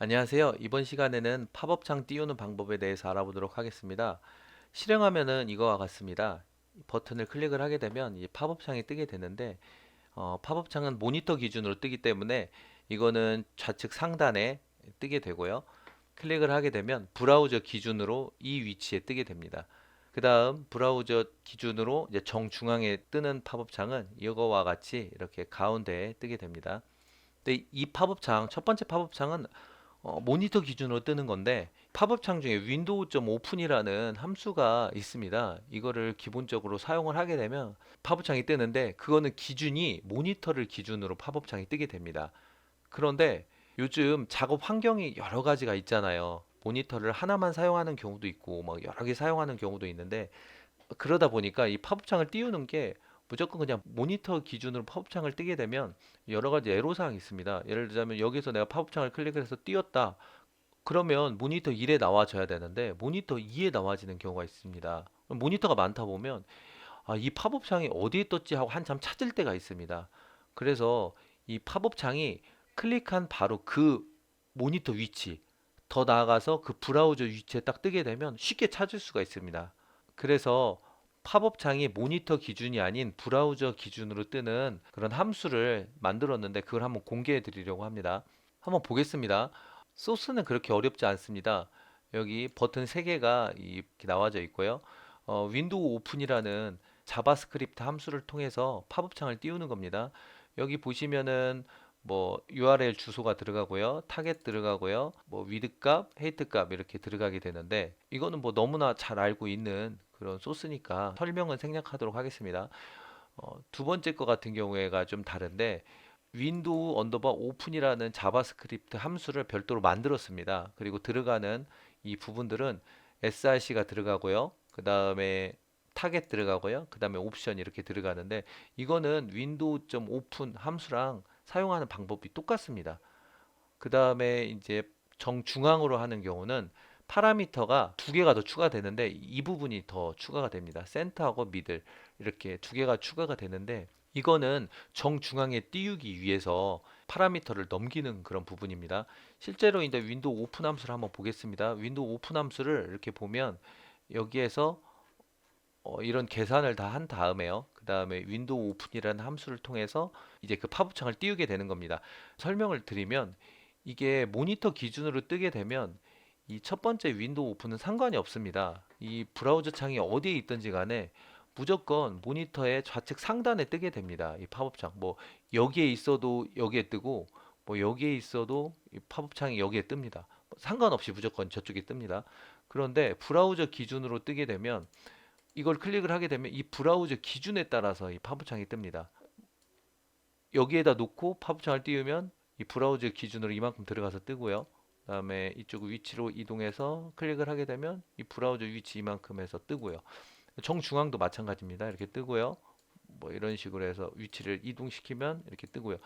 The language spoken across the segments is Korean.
안녕하세요. 이번 시간에는 팝업창 띄우는 방법에 대해서 알아보도록 하겠습니다. 실행하면은 이거와 같습니다. 버튼을 클릭을 하게 되면 이 팝업창이 뜨게 되는데 팝업창은 모니터 기준으로 뜨기 때문에 이거는 좌측 상단에 뜨게 되고요. 클릭을 하게 되면 브라우저 기준으로 이 위치에 뜨게 됩니다. 그 다음 브라우저 기준으로 이제 정중앙에 뜨는 팝업창은 이거와 같이 이렇게 가운데에 뜨게 됩니다. 근데 이 팝업창, 첫 번째 팝업창은 모니터 기준으로 뜨는 건데 팝업 창 중에 윈도우.점 오픈이라는 함수가 있습니다. 이거를 기본적으로 사용을 하게 되면 팝업 창이 뜨는데 그거는 기준이 모니터를 기준으로 팝업 창이 뜨게 됩니다. 그런데 요즘 작업 환경이 여러 가지가 있잖아요. 모니터를 하나만 사용하는 경우도 있고 막 여러 개 사용하는 경우도 있는데 그러다 보니까 이 팝업창을 띄우는 게 무조건 그냥 모니터 기준으로 팝업창을 뜨게 되면 여러 가지 애로사항이 있습니다. 예를 들자면 여기서 내가 팝업창을 클릭을 해서 띄웠다. 그러면 모니터 1에 나와줘야 되는데 모니터 2에 나와지는 경우가 있습니다. 모니터가 많다 보면 이 팝업창이 어디에 떴지 하고 한참 찾을 때가 있습니다. 그래서 이 팝업창이 클릭한 바로 그 모니터 위치, 더 나아가서 그 브라우저 위치에 딱 뜨게 되면 쉽게 찾을 수가 있습니다. 그래서 팝업창이 모니터 기준이 아닌 브라우저 기준으로 뜨는 그런 함수를 만들었는데 그걸 한번 공개해 드리려고 합니다. 한번 보겠습니다. 소스는 그렇게 어렵지 않습니다. 여기 버튼 3개가 이렇게 나와져 있고요. 윈도우 오픈이라는 자바스크립트 함수를 통해서 팝업창을 띄우는 겁니다. 여기 보시면은 뭐 URL 주소가 들어가고요. 타겟 들어가고요. 뭐 위드 값, 헤이트 값 이렇게 들어가게 되는데 이거는 뭐 너무나 잘 알고 있는 그런 소스니까 설명은 생략하도록 하겠습니다. 두 번째 거 같은 경우에가 좀 다른데 윈도우 언더바 오픈이라는 자바스크립트 함수를 별도로 만들었습니다. 그리고 들어가는 이 부분들은 src가 들어가고요. 그 다음에 타겟 들어가고요. 그 다음에 옵션 이렇게 들어가는데 이거는 윈도우.점 오픈 함수랑 사용하는 방법이 똑같습니다. 그 다음에 이제 정중앙으로 하는 경우는 파라미터가 2개가 더 추가되는데 이 부분이 더 추가가 됩니다. 센터하고 미들 이렇게 2개가 추가가 되는데 이거는 정중앙에 띄우기 위해서 파라미터를 넘기는 그런 부분입니다. 실제로 이제 윈도우 오픈 함수를 한번 보겠습니다. 윈도우 오픈 함수를 이렇게 보면 여기에서 이런 계산을 다 한 다음에요. 그 다음에 윈도우 오픈이라는 함수를 통해서 이제 그 팝업창을 띄우게 되는 겁니다. 설명을 드리면 이게 모니터 기준으로 뜨게 되면 이 첫 번째 윈도우 오픈은 상관이 없습니다. 이 브라우저 창이 어디에 있든지 간에 무조건 모니터의 좌측 상단에 뜨게 됩니다. 이 팝업창. 뭐 여기에 있어도 여기에 뜨고 뭐 여기에 있어도 이 팝업창이 여기에 뜹니다. 상관없이 무조건 저쪽에 뜹니다. 그런데 브라우저 기준으로 뜨게 되면 이걸 클릭을 하게 되면 이 브라우저 기준에 따라서 이 팝업창이 뜹니다. 여기에다 놓고 팝업창을 띄우면 이 브라우저 기준으로 이만큼 들어가서 뜨고요. 그다음에 이쪽 위치로 이동해서 클릭을 하게 되면 이 브라우저 위치 이만큼에서 뜨고요. 정중앙도 마찬가지입니다. 이렇게 뜨고요. 뭐 이런 식으로 해서 위치를 이동시키면 이렇게 뜨고요.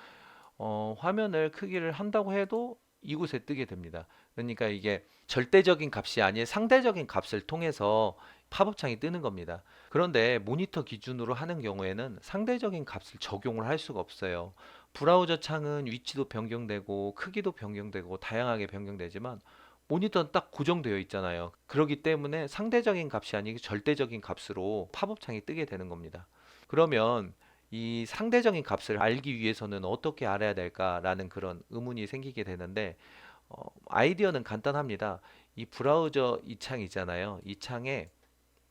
화면을 크기를 한다고 해도 이곳에 뜨게 됩니다. 그러니까 이게 절대적인 값이 아닌 상대적인 값을 통해서 팝업창이 뜨는 겁니다. 그런데 모니터 기준으로 하는 경우에는 상대적인 값을 적용을 할 수가 없어요. 브라우저 창은 위치도 변경되고 크기도 변경되고 다양하게 변경되지만 모니터는 딱 고정되어 있잖아요. 그렇기 때문에 상대적인 값이 아니고 절대적인 값으로 팝업창이 뜨게 되는 겁니다. 그러면 이 상대적인 값을 알기 위해서는 어떻게 알아야 될까라는 그런 의문이 생기게 되는데 아이디어는 간단합니다. 이 브라우저 이 창 있잖아요. 이 창에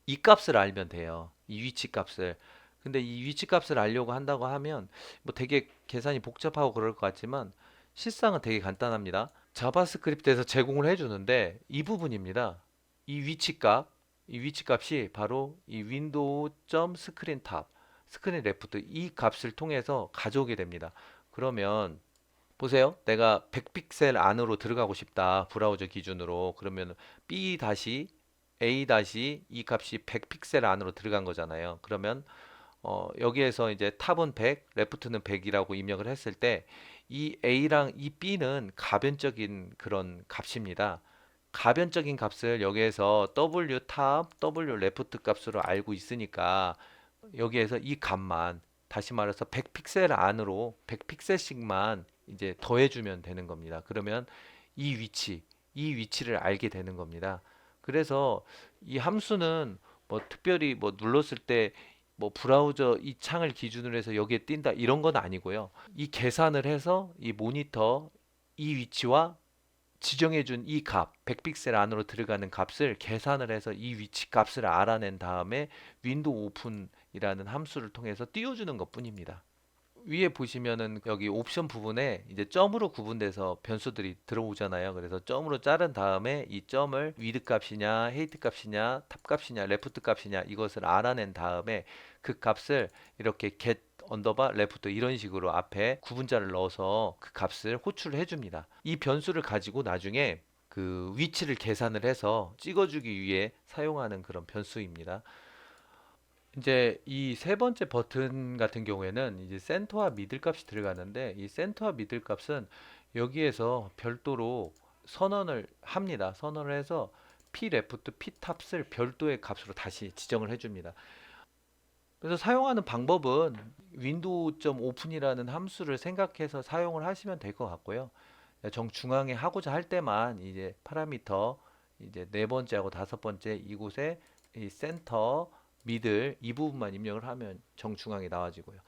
이 값을 알면 돼요. 이 위치 값을. 근데 이 위치 값을 알려고 한다고 하면 뭐 되게 계산이 복잡하고 그럴 것 같지만 실상은 되게 간단합니다. 자바스크립트에서 제공을 해주는데 이 부분입니다. 이 위치 값, 이 위치 값이 바로 이 윈도우 점 스크린 탑, 스크린 레프트 이 값을 통해서 가져오게 됩니다. 그러면 보세요. 내가 100픽셀 안으로 들어가고 싶다. 브라우저 기준으로. 그러면 B 다시 A 다시 이 값이 100픽셀 안으로 들어간 거잖아요. 그러면 여기에서 이제 탑은 100, 레프트는 100이라고 입력을 했을 때 이 A랑 이 B는 가변적인 그런 값입니다. 가변적인 값을 여기에서 W 탑, W 레프트 값으로 알고 있으니까 여기에서 이 값만 다시 말해서 100픽셀 안으로 100픽셀씩만 이제 더해주면 되는 겁니다. 그러면 이 위치, 이 위치를 알게 되는 겁니다. 그래서 이 함수는 뭐 특별히 뭐 눌렀을 때 뭐 브라우저 이 창을 기준으로 해서 여기에 띈다 이런 건 아니고요. 이 계산을 해서 이 모니터 이 위치와 지정해준 이 값, 100픽셀 안으로 들어가는 값을 계산을 해서 이 위치 값을 알아낸 다음에 윈도우 오픈이라는 함수를 통해서 띄워주는 것뿐입니다. 위에 보시면은 여기 옵션 부분에 이제 점으로 구분돼서 변수들이 들어오잖아요. 그래서 점으로 자른 다음에 이 점을 위드 값이냐, 헤이트 값이냐, 탑 값이냐, 레프트 값이냐 이것을 알아낸 다음에 그 값을 이렇게 get 언더바 레프트 이런 식으로 앞에 구분자를 넣어서 그 값을 호출을 해줍니다. 이 변수를 가지고 나중에 그 위치를 계산을 해서 찍어주기 위해 사용하는 그런 변수입니다. 이제 이 세 번째 버튼 같은 경우에는 이제 센터와 미들 값이 들어가는데 이 센터와 미들 값은 여기에서 별도로 선언을 합니다. 선언을 해서 p 레프트, p 탑을 별도의 값으로 다시 지정을 해줍니다. 그래서 사용하는 방법은 윈도우 오픈이라는 함수를 생각해서 사용을 하시면 될 것 같고요. 정중앙에 하고자 할 때만 이제 파라미터 이제 네 번째하고 다섯 번째 이곳에 이 센터, 미들 이 부분만 입력을 하면 정중앙에 나와지고요.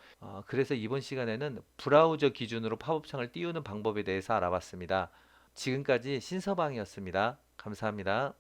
그래서 이번 시간에는 브라우저 기준으로 팝업 창을 띄우는 방법에 대해서 알아봤습니다. 지금까지 신서방이었습니다. 감사합니다.